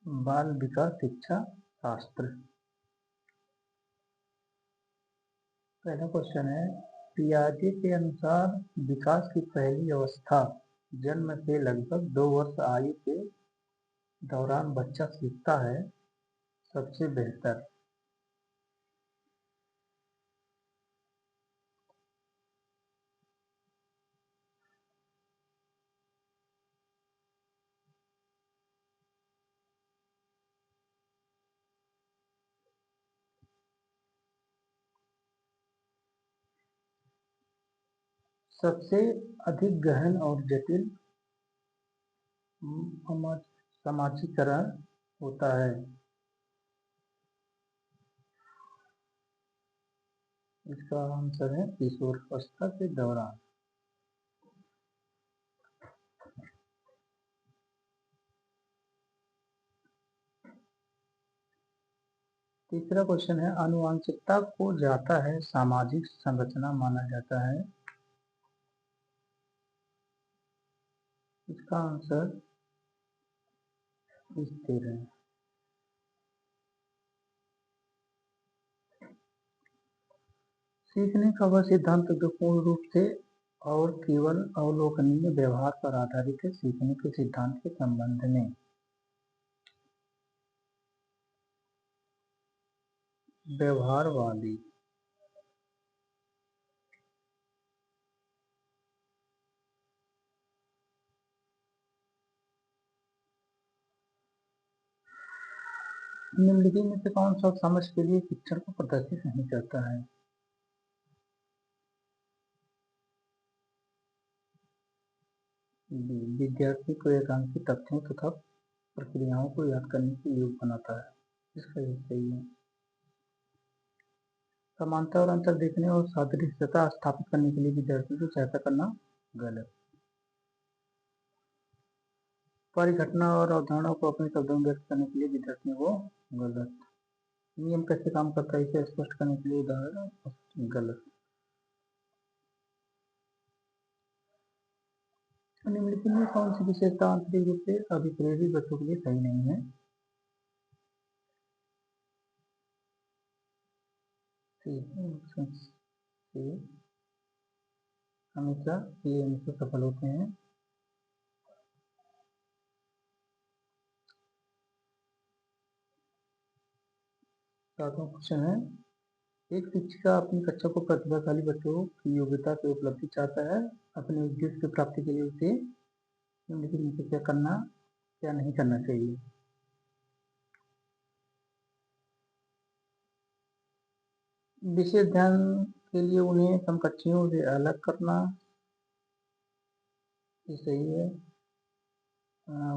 बाल विकास शिक्षा शास्त्र। पहला क्वेश्चन है, पियाजे के अनुसार विकास की पहली अवस्था जन्म से लगभग 2 वर्ष आयु के दौरान बच्चा सीखता है। सबसे बेहतर। सबसे अधिक गहन और जटिल समाजीकरण होता है। इसका आंसर है किशोरावस्था के दौरान। तीसरा क्वेश्चन है, आनुवंशिकता को जाता है सामाजिक संरचना माना जाता है। इसका आंसर स्थिर है। सीखने का वह सिद्धांत जो पूर्ण रूप से और केवल अवलोकनीय व्यवहार पर आधारित है। सीखने के सिद्धांत के संबंध में व्यवहारवादी। निम्नलिखित में से कौन सा समझ के लिए शिक्षण को प्रदर्शित नहीं करता है? विद्यार्थी को एकांकी तथ्यों तथा प्रक्रियाओं को याद करने के योग्य बनाता है। इसका ये सही है। समानता और अंतर देखने और सादृश्यता स्थापित करने के लिए विद्यार्थी को सहायता करना गलत। परिघटना और अवधारणा को अपने शब्दों में व्यक्त करने के लिए विद्यार्थियों को गलत। नियम कैसे काम करता है इसे स्पष्ट करने के लिए उदाहरण गलत। निम्नलिखित में कौन सी विशेषता आंतरिक रूप से अभिप्रेरित बच्चों के लिए सही नहीं है? हमेशा ये हमेशा सफल होते हैं। सातवां क्वेश्चन है, एक शिक्षिका अपनी कक्षा को प्रतिभाशाली बच्चों की योग्यता से उपलब्धि चाहता है। अपने उद्देश्य की प्राप्ति के लिए उसे निम्नलिखित में से क्या करना क्या नहीं करना चाहिए? विशेष ध्यान के लिए उन्हें समकक्षियों से अलग करना, ये सही है।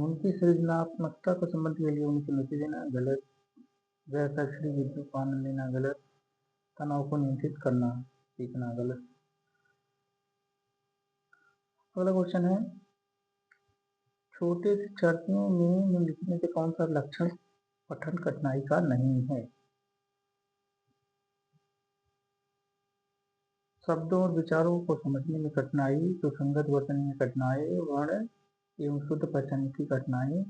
उनकी सृजनात्मकता को संबंध के लिए उन्हें चुनौती देना गलत। गैर शैक्षणिक विधियों का आनंद लेना गलत। तनाव को नियंत्रित करना सीखना गलत। अगला क्वेश्चन है, छोटे शिक्षार्थियों में निम्नलिखित में से कौन सा लक्षण पठन कठिनाई का नहीं है? शब्दों और विचारों को समझने में कठिनाई, सुसंगत वर्तन में कठिनाई, वर्ण एवं शुद्ध पहचान की कठिनाई,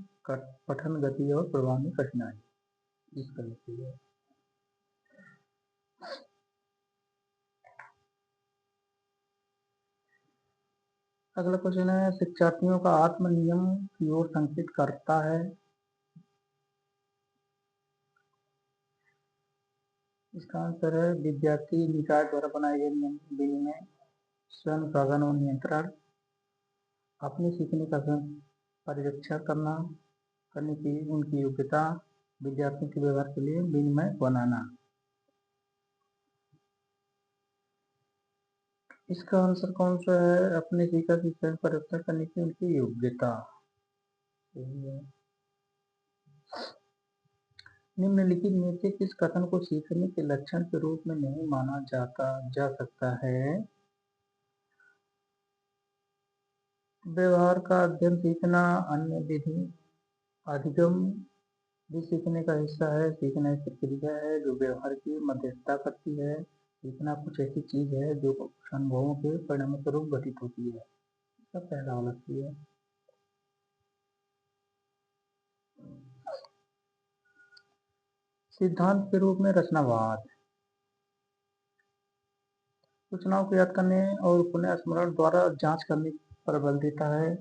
पठन गति और प्रवाह में कठिनाई। इस तरह से है। अगला क्वेश्चन है, शिक्षार्थियों का आत्म नियम की ओर संकेत करता है। इसका आंसर है विद्यार्थी निकाय द्वारा बनाए गए नियम विनिमय, स्वयं साधन और नियंत्रण, अपने सीखने का परिरक्षा करने की उनकी योग्यता, विद्यार्थियों के व्यवहार के लिए विनिमय बनाना। इसका आंसर कौन सा है? अपने सीखा की स्वयं परिरक्षा करने की उनकी योग्यता। निम्नलिखित में से किस कथन को सीखने के लक्षण के रूप में नहीं माना जा सकता है? व्यवहार का अध्ययन सीखना अन्य विधि अधिगम भी सीखने का हिस्सा है। सीखना एक प्रक्रिया है जो व्यवहार की मध्यस्थता करती है। सीखना कुछ ऐसी चीज है जो कुछ अनुभवों के परिणाम स्वरूप घटित होती है। इसका पहला वाला सही है। सिद्धांत के रूप में रचनावाद सूचनाओं को याद करने और पुनः स्मरण द्वारा जांच करने पर बल देता है।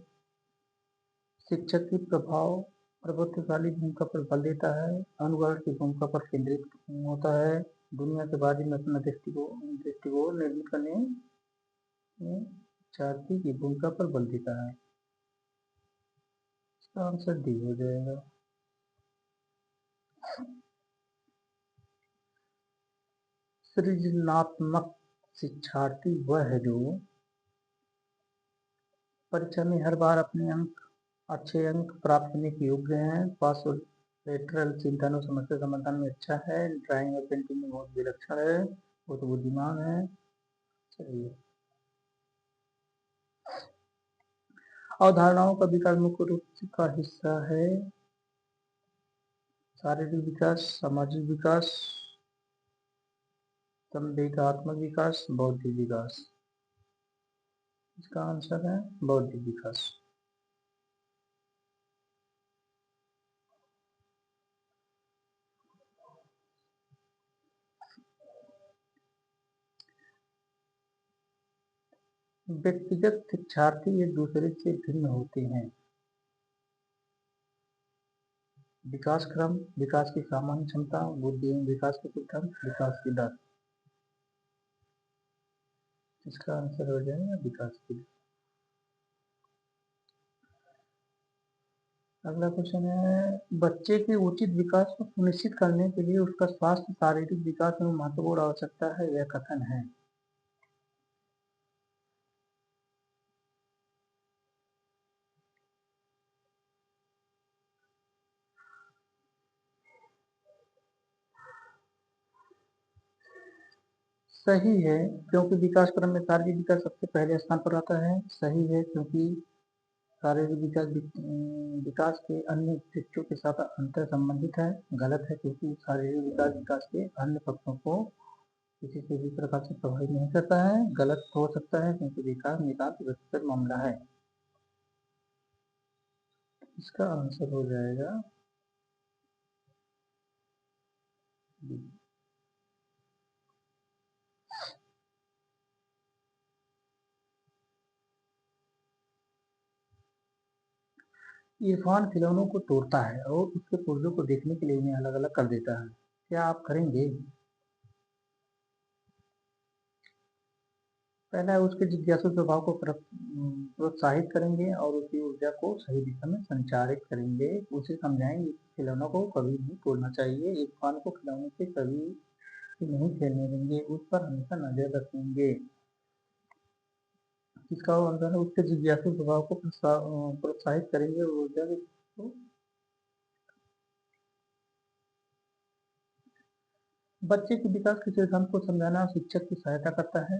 शिक्षक की प्रभावशाली भूमिका पर बल देता है। अनुकरण की भूमिका पर केंद्रित होता है। दुनिया के बारे में अपना दृष्टिकोण निर्मित करने में शिक्षार्थी की भूमिका पर बल देता है। इसका आंसर डी हो जाएगा। सृजनात्मक शिक्षार्थी वह है जो परीक्षा में हर बार अपने अच्छे अंक प्राप्त करने के योग्य हैं। पार्श्वलेटरल चिंतन और समस्या समाधान में अच्छा है। ड्राइंग और पेंटिंग में बहुत विलक्षण है। बहुत बुद्धिमान है। चलिए, अवधारणाओं का विकास मुख्य रूप का हिस्सा है। शारीरिक विकास, सामाजिक विकास, संवेगात्मक विकास, बौद्धिक विकास। इसका आंसर है बौद्धिक विकास। व्यक्तिगत शिक्षार्थी एक दूसरे से भिन्न होते हैं। विकास क्रम, विकास की सामान्य क्षमता, बुद्धि एवं विकास के सिद्धांत, विकास की दर। इसका आंसर हो जाएगा विकास की दर। अगला क्वेश्चन है, बच्चे के उचित विकास को सुनिश्चित करने के लिए उसका स्वास्थ्य शारीरिक विकास में महत्वपूर्ण आवश्यकता है। यह कथन है। सही है, क्योंकि विकास क्रम में शारीरिक विकास सबसे पहले स्थान पर आता है। सही है, क्योंकि शारीरिक विकास विकास के अन्य शिक्षों के साथ अंतर संबंधित है। गलत है, क्योंकि शारीरिक विकास के अन्य पक्षों को किसी से भी प्रकार से प्रभावित नहीं करता है। गलत हो सकता है, क्योंकि विकास नितांत व्यक्तिगत मामला है। इसका आंसर हो जाएगा बी। इरफान खिलौनों को तोड़ता है और उसके पुर्जों को देखने के लिए उन्हें अलग अलग कर देता है। क्या आप करेंगे? पहला है, उसके जिज्ञासु स्वभाव को प्रोत्साहित करेंगे और उसकी ऊर्जा को सही दिशा में संचारित करेंगे। उसे समझाएंगे कि खिलौनों को कभी नहीं तोड़ना चाहिए। इरफान को खिलौने से कभी नहीं खेलने देंगे, उस पर हमेशा नजर रखेंगे। इसका आंसर है, उसके जिज्ञासु स्वभाव को प्रोत्साहित करेंगे और ऊर्जा को। बच्चे के विकास के सिद्धांत को समझाना शिक्षक की सहायता करता है।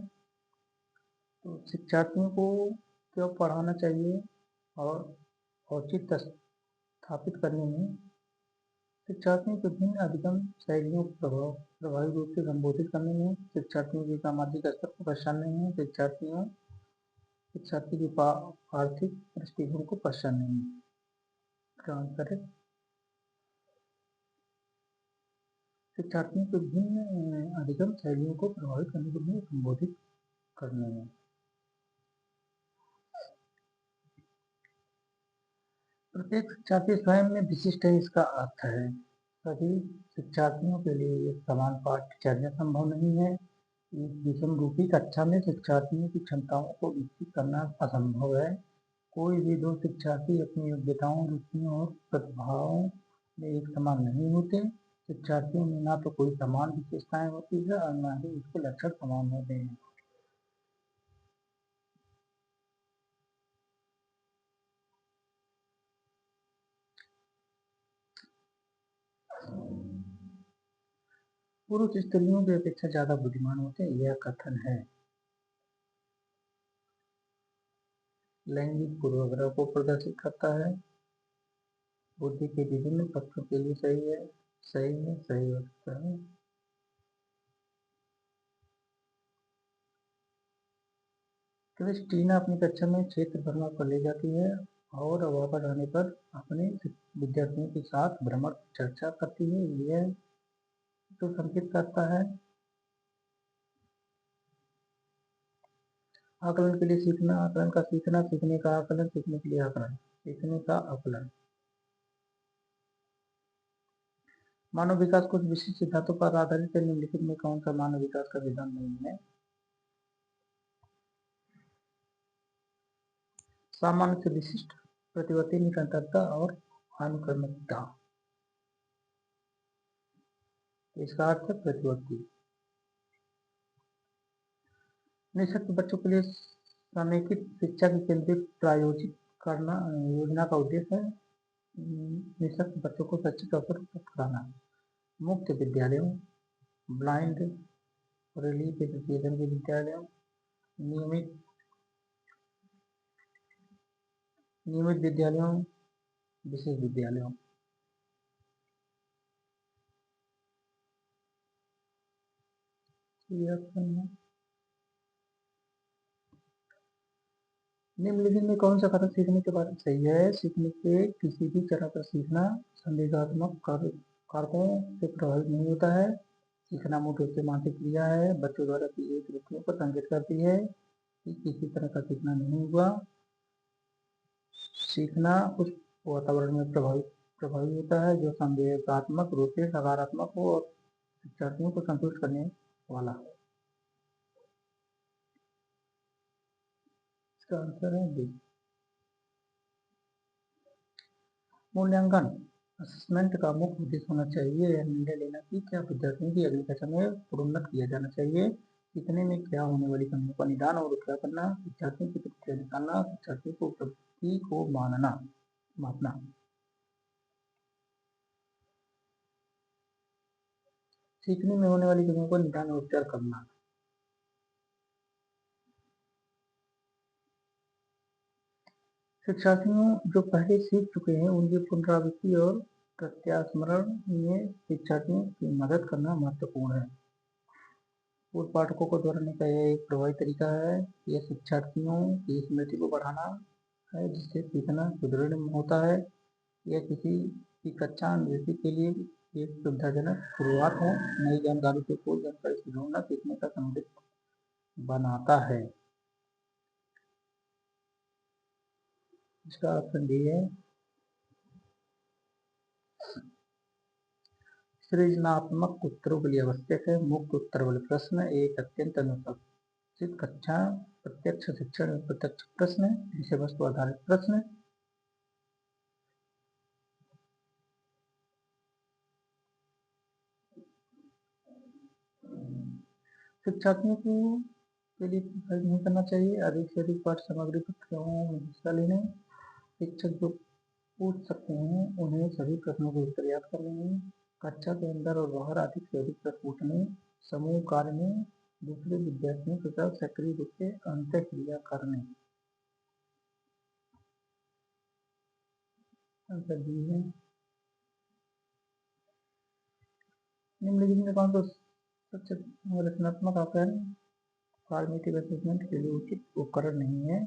तो शिक्षार्थियों को क्यों पढ़ाना चाहिए और औचित्य स्थापित करने में शिक्षार्थियों के विभिन्न अधिगम शैलियों को प्रभावी रूप से संबोधित करने में, शिक्षार्थियों के सामाजिक स्तर को पहचानने में, शिक्षार्थी की आर्थिक दृष्टिकोण को पहचानने में। इसका आंसर है शिक्षार्थियों के विभिन्न अधिगम शैलियों को प्रभावित करने के लिए संबोधित करने में। प्रत्येक शिक्षार्थी स्वयं में विशिष्ट है, इसका अर्थ है सभी शिक्षार्थियों के लिए एक समान पाठ्यचर्या संभव नहीं है। एक विषम रूपी कक्षा में शिक्षार्थियों की क्षमताओं को विकसित करना असंभव है। कोई भी दो शिक्षार्थी अपनी योग्यताओं, रुचियों और प्रतिभाओं में एक समान नहीं होते। शिक्षार्थियों में ना तो कोई समान विशेषताएं होती है और ना ही उसके लक्षण समान होते हैं। पुरुष स्त्रियों की अपेक्षा ज्यादा बुद्धिमान होते हैं, यह कथन है। लैंगिक पूर्वाग्रह को प्रदर्शित करता है। बुद्धि के विभिन्न पक्षों के लिए सही है। सही है, सही हो सकता है। क्रिस्टीना अपनी कक्षा में क्षेत्र भ्रमण पर ले जाती है और वापस आने पर अपने विद्यार्थियों के साथ भ्रमण चर्चा करती है। यह जो संकेत करता है आकलन के लिए सीखना, आकलन का सीखना, सीखने का आकलन, सीखने के लिए आकलन, सीखने का आकलन। मानव विकास कुछ विशिष्ट सिद्धांतों पर आधारित है। निम्नलिखित में कौन सा मानव विकास का सिद्धांत नहीं है? सामान्य से विशिष्ट, प्रतिवर्ती, निरंतरता और अनुक्रमिकता। इसका अर्थ है प्रतिवर्ती। निःशक्त बच्चों के लिए समेकित शिक्षा की केंद्रित प्रायोजित करना योजना का उद्देश्य है। निःशक्त बच्चों को शैक्षिक अवसर उपलब्ध कराना। मुक्त विद्यालयों, ब्लाइंड रिलीफ एसोसिएशन के विद्यालयों, नियमित विद्यालयों, विशेष विद्यालयों। निम्नलिखित में कौन सा कथन सीखने के बारे में सही है? सीखने के किसी भी चरण पर सीखना संदेशात्मक कारकों से प्रभावित नहीं होता है। सीखना मूल रूप से मानसिक क्रिया है, बच्चों द्वारा की गई त्रुटियों पर संकेत करती है कि किसी तरह का सीखना नहीं हुआ। सीखना उस वातावरण में प्रभावी होता है जो संदेशात्मक रूप से सकारात्मक हो और शिक्षार्थियों को संतुष्ट करने वाला हो। इसका आंसर है बी। मूल्यांकन असेसमेंट का मुख्य उद्देश्य होना चाहिए यह निर्णय लेना कि क्या विद्यार्थियों की अगली कक्षा में प्रोन्नत किया जाना चाहिए, सीखने में क्या होने वाली कमियों का निदान और उपचार करना, विद्यार्थियों की त्रुटियां निकालना, शिक्षार्थियों को उपलब्धि को मापना। सीखने में होने वाली कमियों का निदान और उपचार करना। शिक्षार्थियों जो पहले सीख चुके हैं उनकी पुनरावृत्ति और प्रत्यास्मरण में शिक्षार्थियों की मदद करना महत्वपूर्ण है। पूर्व पाठकों को दोहराने का यह एक प्रभावी तरीका है। यह शिक्षार्थियों की स्मृति को बढ़ाना है जिससे सीखना सुदृढ़ होता है। यह किसी की कक्षा अनुभूति के लिए एक सुविधाजनक शुरुआत है। नई जानकारी से कोई जानकारी से जोड़ना सीखने का समृद्ध बनाता है। इसका ऑप्शन डी है। सृजनात्मक उत्तरों के लिए आवश्यक है मुक्त उत्तर वाले प्रश्न। एक अत्यंत अनुशासित कक्षा, प्रत्यक्ष शिक्षण में प्रत्यक्ष प्रश्न, विषय वस्तु आधारित प्रश्न। शिक्षार्थियों को के लिए नहीं करना चाहिए। अधिक से अधिक पाठ सामग्री प्रक्रियाओं में हिस्सा लेने। शिक्षक जो पूछ सकते हैं उन्हें सभी प्रश्नों के उत्तर याद कर लेंगे। कक्षा के अंदर और बाहर अधिक से अधिक प्रश्न पूछने। समूह कार्य में दूसरे विद्यार्थियों के साथ सक्रिय रूप से अंतःक्रिया करने। आंसर डी है। निम्नलिखित में कौन सा सबसे रचनात्मक आकलन फॉर्मेटिव असेसमेंट के लिए उचित उपकरण नहीं है?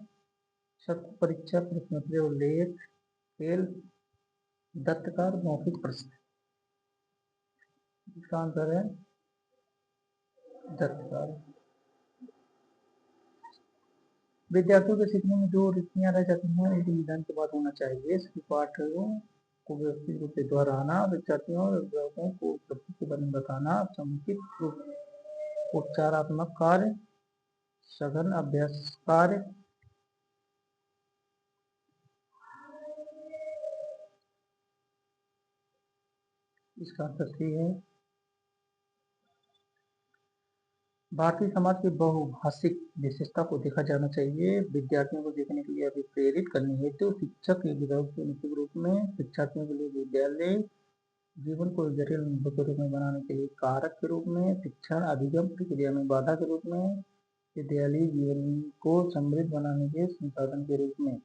शब्द परीक्षा, प्रश्नोत्तरी और लेख, खेल, दत्तकार, मौखिक प्रश्न। इसका आंसर है दत्तकार। विद्यार्थियों के सीखने में जो रुचियां रह जाती हैं उनके निदान के बाद होना चाहिए। सभी पाठों को व्यवस्थित रूप से दोहराना, विद्यार्थियों और अभिभावकों को उपलब्धि के बारे में बताना, समुचित उपचारात्मक कार्य, सघन अभ्यास कार्य। इसका आंसर सही है। भारतीय समाज की बहुभाषिक विशेषता को देखा जाना चाहिए। विद्यार्थियों को सीखने के लिए अभिप्रेरित करने हेतु शिक्षक के अभिभावक के मुख्य रूप में शिक्षार्थियों के लिए विद्यालय जीवन को जटिल अनुभव के रूप में बनाने के लिए कारक के रूप में, शिक्षण अधिगम प्रक्रिया में बाधा के रूप में, विद्यालय जीवन को समृद्ध बनाने के संसाधन के रूप में।